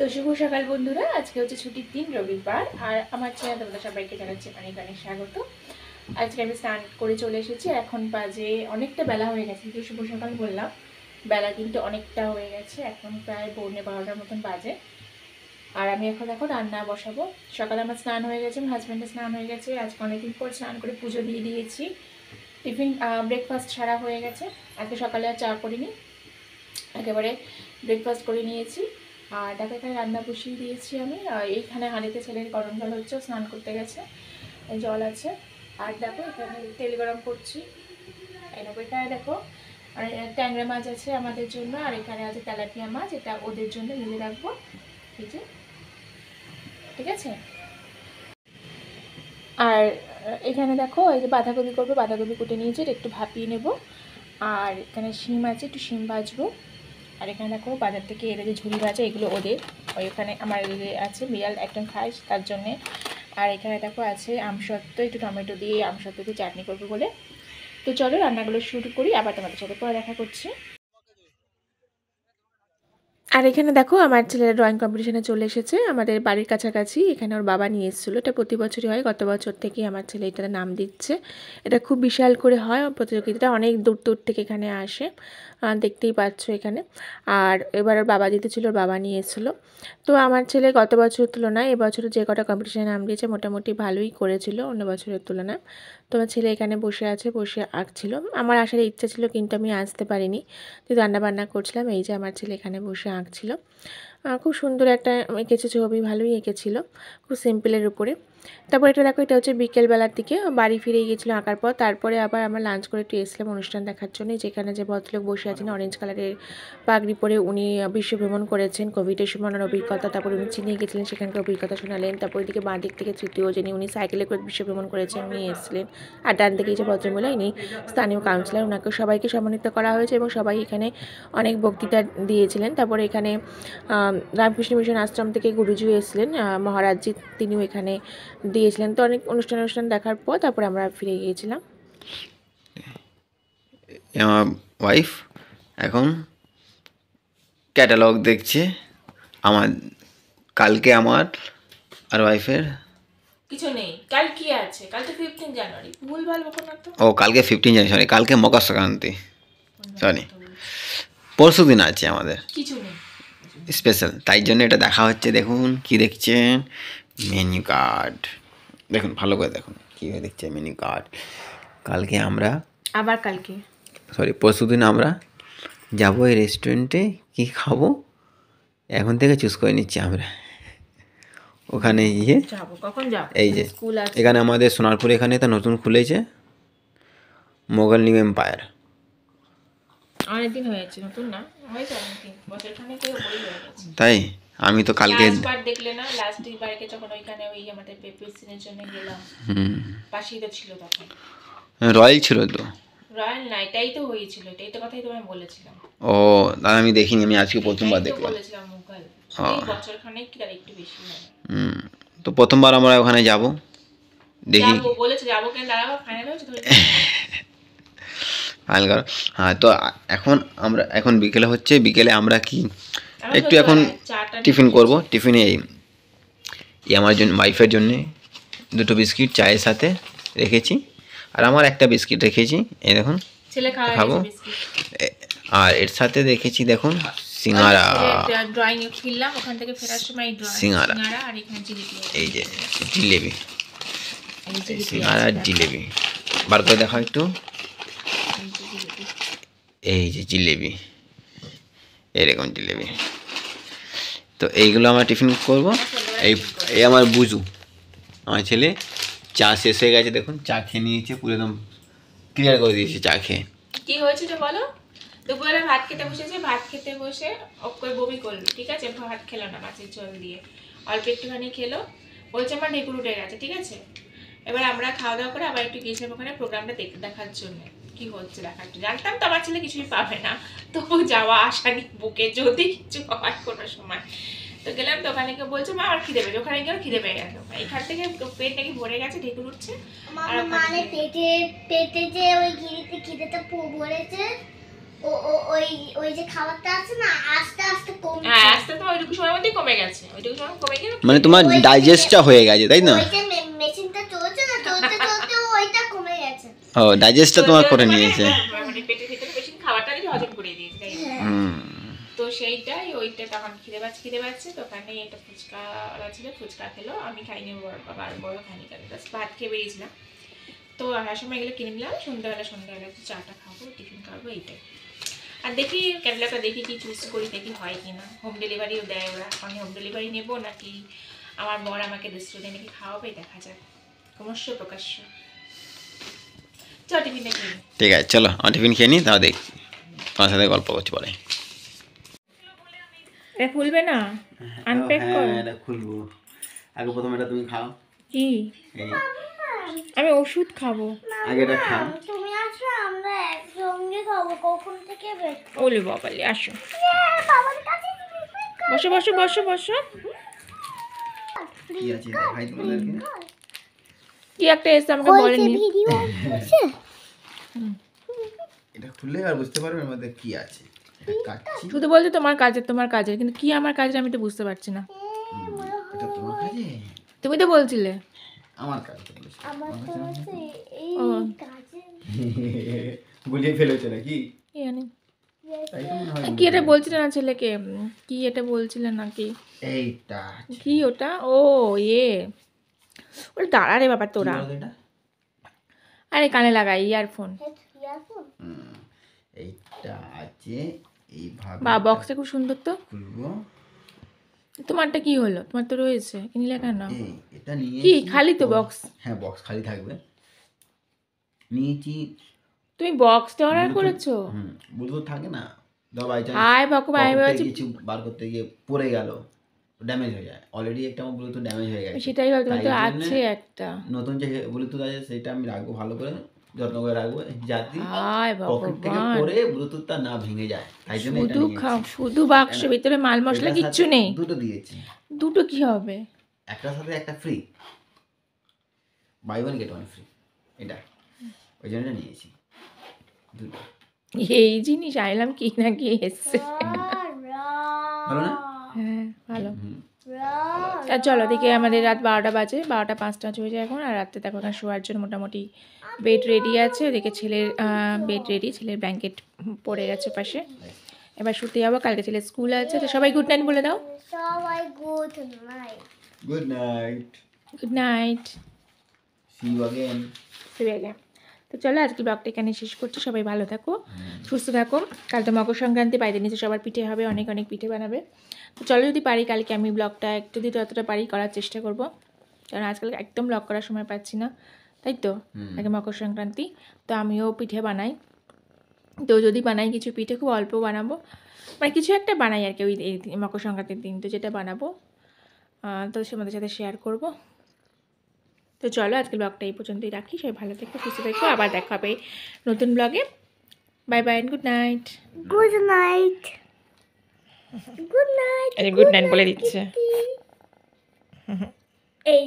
তো শুভ সকাল বন্ধুরা, আজকে হচ্ছে ছুটির দিন রবিবার। আর আমার চ্যানেলে তোমাদের সবাইকে জানাচ্ছি অনেক অনেক স্বাগত। আজকে আমি স্নান করে চলে এসেছি। এখন বাজে অনেকটা বেলা হয়ে গেছে, কিন্তু শুভ সকাল বললাম, বেলা কিন্তু অনেকটা হয়ে গেছে। এখন প্রায় 12:15 মতন বাজে। আর আমি এখন রান্না বসাবো। সকালে আমার স্নান হয়ে গেছে, আমার হাজব্যান্ডের স্নান হয়ে গেছে। আজকে অনেকদিন পর স্নান করে পুজো দিয়ে দিয়েছি। টিফিন ব্রেকফাস্ট ছাড়া হয়ে গেছে। আজকে সকালে আর চা করিনি, একেবারে ব্রেকফাস্ট করে নিয়েছি। আর দেখো এখানে রান্না বসিয়ে দিয়েছি আমি। এইখানে হাঁড়িতে ছেলের গরম জল হচ্ছে, স্নান করতে গেছে, এই জল আছে। আর দেখো এখানে তেল গরম করছি। এখানে দেখো আর ট্যাংরা মাছ আছে আমাদের জন্য, আর এখানে আছে তেলাপিয়া মাছ, এটা ওদের জন্য ভেজে রাখবো, এই যে, ঠিক আছে। আর এখানে দেখো এই যে বাঁধাকপি করবো, বাঁধাকপি কুটে নিয়েছি, এটা একটু ভাপিয়ে নেব। আর এখানে শিম আছে, একটু শিম ভাজবো। আর এখানে দেখো বাজার থেকে এদের যে ঝুড়ি ভাজা, এগুলো ওদের, ওইখানে আমার আছে বিড়াল একদম খায় তার জন্যে। আর এখানে দেখো আছে আমসত্ত্ব, একটু টমেটো দিয়ে আমসত্ত্ব দিয়ে চাটনি করবো বলে। তো চলো রান্নাগুলো শুরু করি, আবার তোমাদের সাথে পরে দেখা করছি। আর এখানে দেখো আমার ছেলের ড্রয়িং কম্পিটিশনে চলে এসেছে আমাদের বাড়ির কাছাকাছি। এখানে ওর বাবা নিয়ে এসেছিলো, এটা প্রতি বছরই হয়, গত বছর থেকেই আমার ছেলে এটার নাম দিচ্ছে। এটা খুব বিশাল করে হয় প্রতিযোগিতাটা, অনেক দূর দূর থেকে এখানে আসে, দেখতেই পাচ্ছ এখানে। আর এবার ওর বাবা দিতেছিল, ওর বাবা নিয়ে এসেছিলো। তো আমার ছেলে গত বছরের তুলনায় এবছর যে কটা কম্পিটিশনে নাম দিয়েছে মোটামুটি ভালোই করেছিল অন্য বছরের তুলনায়। তো আমার ছেলে এখানে বসে আছে, বসে আঁকছিল। আমার আসার ইচ্ছা ছিল কিন্তু আমি আসতে পারিনি, তো রান্নাবান্না করছিলাম। এই যে আমার ছেলে এখানে বসে আঁকছিল, খুব সুন্দর একটা এঁকেছে ছবি, ভালোই এঁকেছিল, খুব সিম্পলের উপরে। তারপর এটা দেখো, এটা হচ্ছে বিকেলবেলার দিকে বাড়ি ফিরে গিয়েছিলো আঁকার পর। তারপরে আবার আমরা লাঞ্চ করে একটু এসলাম অনুষ্ঠান দেখার জন্য। যেখানে যে ভদ্রলোক বসে আছেন অরেঞ্জ কালারের পাগড়ি পরে, উনি বিশ্ব ভ্রমণ করেছেন, কোভিডের সময় ওনার অভিজ্ঞতা, তারপর উনি চিনিয়ে গেছিলেন, সেখানকার অভিজ্ঞতা শোনালেন। তারপর ওইদিকে বাঁ দিক থেকে তৃতীয় যিনি, উনি সাইকেলে করে বিশ্ব ভ্রমণ করেছেন, উনি এসেছিলেন। আর ডান দিকে যে ভদ্রমহিলা, ইনি স্থানীয় কাউন্সিলর, ওনাকে সবাইকে সম্মানিত করা হয়েছে এবং সবাই এখানে অনেক বক্তৃতা দিয়েছিলেন। তারপরে এখানে রামকৃষ্ণ মিশন আশ্রম থেকে গুরুজি এসেছিলেন, মহারাজজি, তিনিও এখানে দিয়েছিলেন। তো অনেক অনুষ্ঠান দেখার পর তারপরে আমরা ফিরে গিয়েছিলাম। আমার ওয়াইফ এখন ক্যাটালগ দেখছে। আমার কালকে আমার আর ওয়াইফের কিছু নেই, কাল কি আছে? কাল তো 15 জানুয়ারি, ভুলভাল বকো না তো। ও কালকে 15 জানুয়ারি, সরি কালকে মকর সংক্রান্তি, সরি পরশু দিন আছে আমাদের কিছু নেই স্পেশাল, তাই জন্য এটা দেখা হচ্ছে। দেখুন কি দেখছেন, মেনু কার্ড দেখুন, ভালো করে দেখুন কীভাবে দেখছে মেনু কার্ড। কালকে আমরা আবার কালকে, সরি পরশু দিন আমরা যাবো এই রেস্টুরেন্টে, কী খাবো এখন থেকে চুজ করে নিচ্ছি আমরা। ওখানে গিয়ে যাবো, কখন যাবো? এই যে স্কুল আছে এখানে আমাদের সোনারপুর, এখানে তো নতুন খুলেছে মোগল নিউ এম্পায়ার। অনেকদিন হয়েছে, নতুন না, হয়েছে অনেকদিন, বছরখানেক হয়ে গেছে। তাই আমি তো কালকে লাস্টবার দেখলে না, লাস্ট বারকে যখন ওইখানে ওই আমাদের পেপ্রিসিনের জন্য গেলাম, পাশেই তো ছিল তখন, রয়্যাল ছিল তো। রয়্যাল না, এটাই তো হয়েছিল, এটাই তো কথাই তোমায় বলেছিলাম। ও দাদা আমি দেখিনি, আমি আজকে প্রথমবার দেখলাম। বলেছিলাম মুঘল, এই বছরখানেক কি আর একটু বেশি হয়। তো প্রথমবার আমরা ওখানে যাব, দেখি বলেছে যাবো, কেন দাঁড়াবো, ফাইনাল হয়েছে ধরে ফাইনাল করো। হ্যাঁ তো এখন আমরা এখন বিকেলে হচ্ছে, বিকেলে আমরা কি একটু এখন টিফিন করব। টিফিনে এই আমার জন্য, ওয়াইফের জন্যে দুটো বিস্কিট চায়ের সাথে রেখেছি, আর আমার একটা বিস্কিট রেখেছি, এই দেখুন খাবো। আর এর সাথে রেখেছি দেখুন সিঙ্গারা, ড্রয়িং এ খিললাম, ওখান থেকে ফেরার সময় সিঙ্গারা, আর এখানে জিলিপি, এই যে জিলেবি, সিঙ্গারা আর জিলেবি বার করে দেখা একটু, এই যে জিলেবি, এরকম জিলেবি। তো এইগুলো আমরা টিফিন করব। এই আমার বুঝু, আমার ছেলে চা শেষ হয়ে গেছে, দেখুন চা খেয়ে নিয়েছে, পুরো একদম ক্লিয়ার করে দিয়েছে চা খেয়ে। কি হয়েছে তো বলো? দুপুরে ভাত খেতে বসেছে, ভাত খেতে বসে ওকে বমি করলো, ঠিক আছে, ভাত খেলো না, মাছের ঝোল দিয়ে অল্প একটুখানি খেলো, বলছে আমার ঢেকুর উঠে গেছে, ঠিক আছে। এবার আমরা খাওয়া দাওয়া করে আবার একটু গিয়েছিলাম ওখানে প্রোগ্রামটা দেখার জন্য, কি হচ্ছে দেখার জন্য। জানতাম তো আমার ছেলে কিছুই পাবে না, তো যাওয়া আসা নিয়ে বুকে যদি কিছু হয় কোনো সময়, তো গেলাম। তো ওখানে গিয়ে বলছে মা আমার খিদে পেয়েছে, ওখানে গিয়েও খিদে পেয়ে গেছে, এখান থেকে পেট নাকি ভরে গেছে, ঢেকুর উঠছে। আর মানে পেটে যে ওই খিদেটা ভরেছে, ওই যে খাবারটা আছে না, আস্তে আস্তে কমছে। হ্যাঁ আস্তে তো ওইটুকু সময়ের মধ্যেই কমে গেছে, ওইটুকু সময় কমে গেলে মানে তোমার ডাইজেস্টটা হয়ে গেছে তাই না? ওইটা মেশিনটা চলছে না, চলতে চলতে ওইটা কমে গেছে। ও ডাইজেস্টটা তোমার করে নিয়েছে। মানে পেটের ভিতরে বেশি খাবারটা যদি হজম করে দিয়েছে তাই না? হুম। তো সেইটাই, ওইটা তখন খিদে পাচ্ছে তো ওখানে একটা ফুচকা ছিল, ফুচকা খেলো, আমি খাইনি, বাবা আর বড় খাইনি, কারণ জাস্ট ভাত খেয়ে বেরিয়েছিলাম। তো আসার সময় এগুলো কিনে নিলাম, সন্ধ্যাবেলা একটু চাটা খাবো, টিফিন খাবো, এইটাই। আর দেখি ক্যাটলগটা দেখি কি চুজ করি, দেখি হয় কি না। হোম ডেলিভারিও দেয় ওরা, আমি হোম ডেলিভারি নেবো নাকি আমার বর আমাকে রেস্টুরেন্টে নাকি খাওয়াবে, দেখা যাক, ক্রমশ প্রকাশ্য। চল টিফিনটা খেয়ে। ঠিক আছে চলো আমার টিফিন খেয়ে নিই, তাও দেখ তোমার সাথে গল্প করছি পরে। এটা খুলবে না, আনপ্যাক কর। হ্যাঁ এটা খুলবো, আগে প্রথম এটা তুমি খাও। কি? এই আমি ওষুধ খাবো। আগে এটা খাও। তুমি আসো, আমরা একসঙ্গে খাবো। কখন থেকে বের? ওলে বাবালে, আসো, বাবার কাছে বসো বসো বসো বসো। কি আছে দেখাই তোমাদেরকে। কি একটা এসে আমাকে বলেনি। ভিডিও আছে। এটা খুললে আর বুঝতে পারবে এর মধ্যে কি আছে। এটা কাটছি। শুধু বলছে তোমার কাজের, কিন্তু কি আমার কাজের আমি তো বুঝতে পারছি না। এটা তোমার কাজে, তুমি তো বলছিলে। আমার কাজ তো বলেছি। আমার তো হচ্ছে এই ও। কাজে গুলিয়ে ফেলেছে নাকি? কি জানি তাই তো মনে হয়। কি এটা বলছিলে না ছেলেকে, কি এটা বলছিলে নাকি? এইটা কি ওটা? ও ইয়ে, ওটা দাঁড়া রে বাবা তোরা। এটা আরে কানে লাগাই ইয়ারফোন। ইয়ারফোন। এইটা আছে এইভাবে। বা বক্সটা খুব সুন্দর তো। খুলবো। তোমারটা কি হলো? তোমার তো রয়েছে, কিনলে কেন? এই এটা নিয়ে কি খালি তো বক্স? হ্যাঁ বক্স খালি থাকবে। নিয়েছি। তুমি বক্সটা অর্ডার করেছো? ব্লুটুথ থাকে না, ধর বাই চান্স আয় বাকু ভাই বলছি, কিছু বার করতে গিয়ে পড়ে গেল, ড্যামেজ হয়ে যায়। অলরেডি একটা আমার ব্লুটুথ ড্যামেজ হয়ে গেছে। সেটাই ভাবছি, তোমার তো তাই জন্যে আছে একটা। নতুন যে ব্লুটুথ আছে সেটা আমি রাখবো, ভালো করে যত্ন করে রাখবো, যাতে আয় পকেট থেকে ভগবান, পড়ে ব্লুটুথটা না ভেঙে যায়। তাই জন্য এটা শুধু খাও, শুধু বাক্সের ভিতরে মাল মশলা কিচ্ছু নেই। দুটো দিয়েছি, দুটো কি হবে? একটার সাথে একটা free, buy one get one free, এটা ওই জন্য এটা নিয়েছি দুটো। এই জিনিস আইলাম কি না কি এসছে। ভালো না? হ্যাঁ ভালো। হুম। আর চলো, ওদিকে আমাদের রাত 12টা বাজে, 12টা 5টা হয়ে যায় এখন। আর রাত্রে দেখো এখানে শোয়ার জন্য মোটামুটি বেড রেডি আছে। ওদিকে ছেলের বেড রেডি, ছেলের ব্ল্যাঙ্কেট পড়ে গেছে পাশে। এবার শুতে যাবো, কালকে ছেলের স্কুল আছে। তো সবাই গুড নাইট বলে দাও। সবাই good night. Good night, good night, see you again. তো চলো আজকে ব্লগটা এখানে শেষ করছি। সবাই ভালো থাকো, সুস্থ থাকো। কাল তো মকর সংক্রান্তি, বাইরে নিচে সবার পিঠে হবে, অনেক অনেক পিঠে বানাবে। তো চলো, যদি পারি কালকে আমি ব্লগটা একটু যদি যতটা পারি করার চেষ্টা করব, কারণ আজকাল একদম ব্লগ করার সময় পাচ্ছি না, তাই তো। আগে মকর সংক্রান্তি, তো আমিও পিঠে বানাই। তো যদি বানাই কিছু পিঠে, খুব অল্প বানাবো, মানে কিছু একটা বানাই আর কি ওই মকর সংক্রান্তির দিন। তো যেটা বানাবো তো তোমাদের সাথে শেয়ার করব। তো চলো আজকে ব্লগটা এই পর্যন্তই রাখি। সবাই ভালো থেকো, সুস্থ থেকো, আবার দেখা হবে নতুন ব্লগে। Bye bye, good night. Good night. Good night. Good night বলে দিচ্ছে। এই